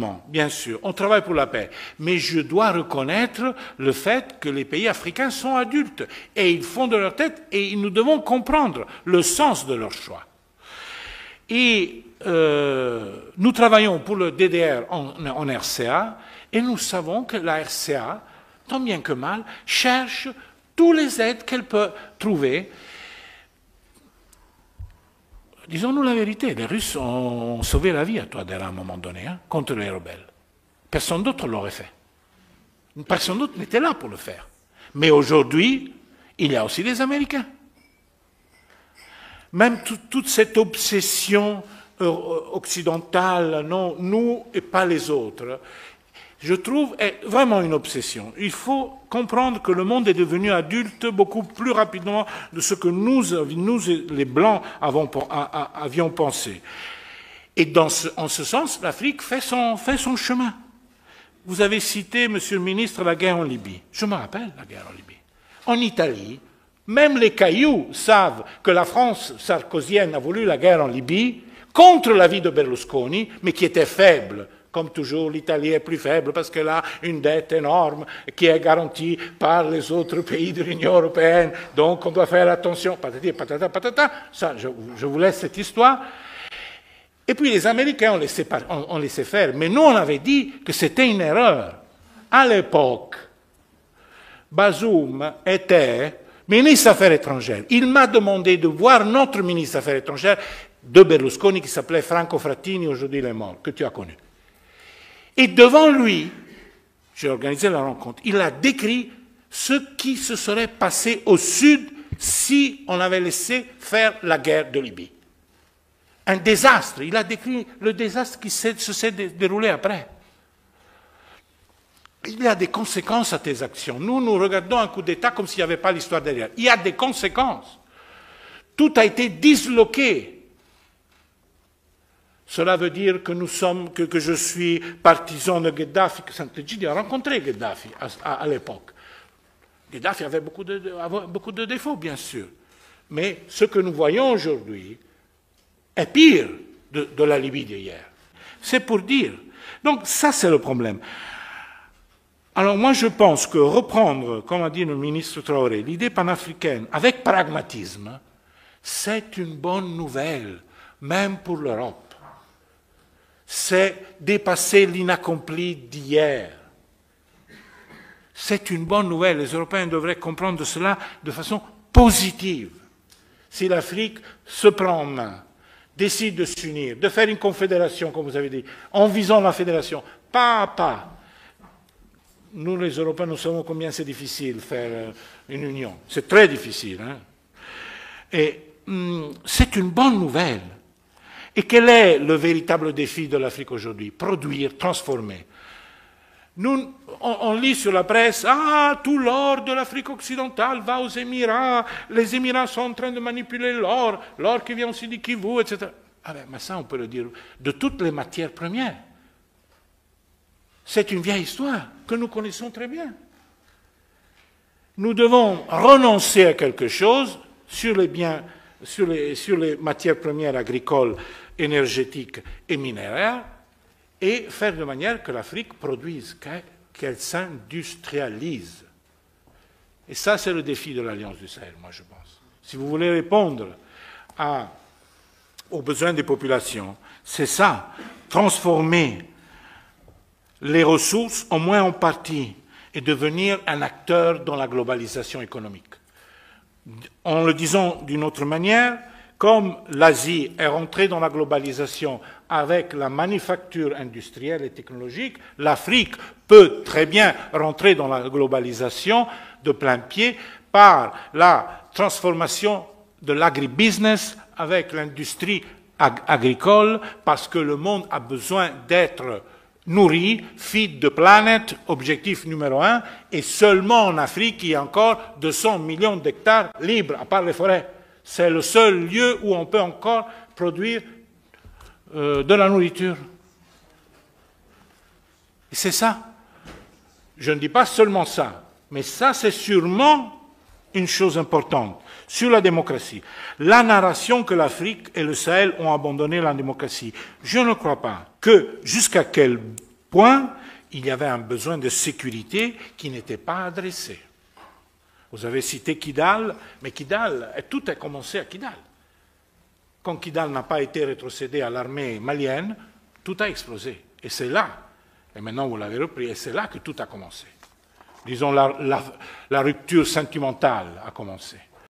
moment, bien sûr, on travaille pour la paix, mais je dois reconnaître le fait que les pays africains sont adultes et ils font de leur tête et nous devons comprendre le sens de leur choix. Et nous travaillons pour le DDR en RCA et nous savons que la RCA, tant bien que mal, cherche tous les aides qu'elle peut trouver. Disons-nous la vérité, les Russes ont sauvé la vie à Touadéra à un moment donné, hein, contre les rebelles. Personne d'autre l'aurait fait. Personne d'autre n'était là pour le faire. Mais aujourd'hui, il y a aussi les Américains. Même toute cette obsession occidentale, non, nous et pas les autres, je trouve est vraiment une obsession. Il faut comprendre que le monde est devenu adulte beaucoup plus rapidement de ce que nous les Blancs, avions pensé. Et en ce sens, l'Afrique fait son chemin. Vous avez cité, Monsieur le ministre, la guerre en Libye. Je me rappelle la guerre en Libye. En Italie, même les cailloux savent que la France sarkozienne a voulu la guerre en Libye contre l'avis de Berlusconi, mais qui était faible. Comme toujours, l'Italie est plus faible parce qu'elle a une dette énorme qui est garantie par les autres pays de l'Union européenne. Donc, on doit faire attention. Patati, patata, patata. Ça, je vous laisse cette histoire. Et puis, les Américains ont laissé faire. Mais nous, on avait dit que c'était une erreur. À l'époque, Bazoum était ministre des Affaires étrangères. Il m'a demandé de voir notre ministre des Affaires étrangères de Berlusconi qui s'appelait Franco Frattini, aujourd'hui il est mort, que tu as connu. Et devant lui, j'ai organisé la rencontre, il a décrit ce qui se serait passé au sud si on avait laissé faire la guerre de Libye. Un désastre, il a décrit le désastre qui se s'est déroulé après. Il y a des conséquences à tes actions. Nous regardons un coup d'État comme s'il n'y avait pas l'histoire derrière. Il y a des conséquences. Tout a été disloqué. Cela veut dire que que je suis partisan de Gheddafi, que Sant'Egidio a rencontré Gheddafi à l'époque. Gheddafi avait beaucoup de défauts, bien sûr. Mais ce que nous voyons aujourd'hui est pire de la Libye d'hier. C'est pour dire. Donc ça, c'est le problème. Alors moi, je pense que reprendre, comme a dit le ministre Traoré, l'idée panafricaine avec pragmatisme, c'est une bonne nouvelle, même pour l'Europe. C'est dépasser l'inaccompli d'hier. C'est une bonne nouvelle. Les Européens devraient comprendre cela de façon positive. Si l'Afrique se prend en main, décide de s'unir, de faire une confédération, comme vous avez dit, en visant la fédération, pas à pas. Nous, les Européens, nous savons combien c'est difficile de faire une union. C'est très difficile. Hein? Et c'est une bonne nouvelle. Et quel est le véritable défi de l'Afrique aujourd'hui? Produire, transformer. Nous, on lit sur la presse, tout l'or de l'Afrique occidentale va aux Émirats, les Émirats sont en train de manipuler l'or qui vient aussi du Kivu, etc. Mais ça, on peut le dire de toutes les matières premières. C'est une vieille histoire que nous connaissons très bien. Nous devons renoncer à quelque chose sur les biens, sur les matières premières agricoles, énergétiques et minéraires, et faire de manière que l'Afrique produise, qu'elle s'industrialise. Et ça, c'est le défi de l'Alliance du Sahel, moi, je pense. Si vous voulez répondre aux besoins des populations, c'est ça, transformer les ressources, au moins en partie, et devenir un acteur dans la globalisation économique. En le disant d'une autre manière, comme l'Asie est rentrée dans la globalisation avec la manufacture industrielle et technologique, l'Afrique peut très bien rentrer dans la globalisation de plein pied par la transformation de l'agribusiness avec l'industrie agricole, parce que le monde a besoin d'être nourri, feed the planet, objectif numéro 1, et seulement en Afrique, il y a encore 200 millions d'hectares libres, à part les forêts. C'est le seul lieu où on peut encore produire de la nourriture. Et c'est ça. Je ne dis pas seulement ça, mais ça, c'est sûrement une chose importante sur la démocratie. La narration que l'Afrique et le Sahel ont abandonné la démocratie. Je ne crois pas que jusqu'à quel point, il y avait un besoin de sécurité qui n'était pas adressé. Vous avez cité Kidal, mais Kidal, tout a commencé à Kidal. Quand Kidal n'a pas été rétrocédé à l'armée malienne, tout a explosé. Et c'est là, et maintenant vous l'avez repris, et c'est là que tout a commencé. Disons, la rupture sentimentale a commencé.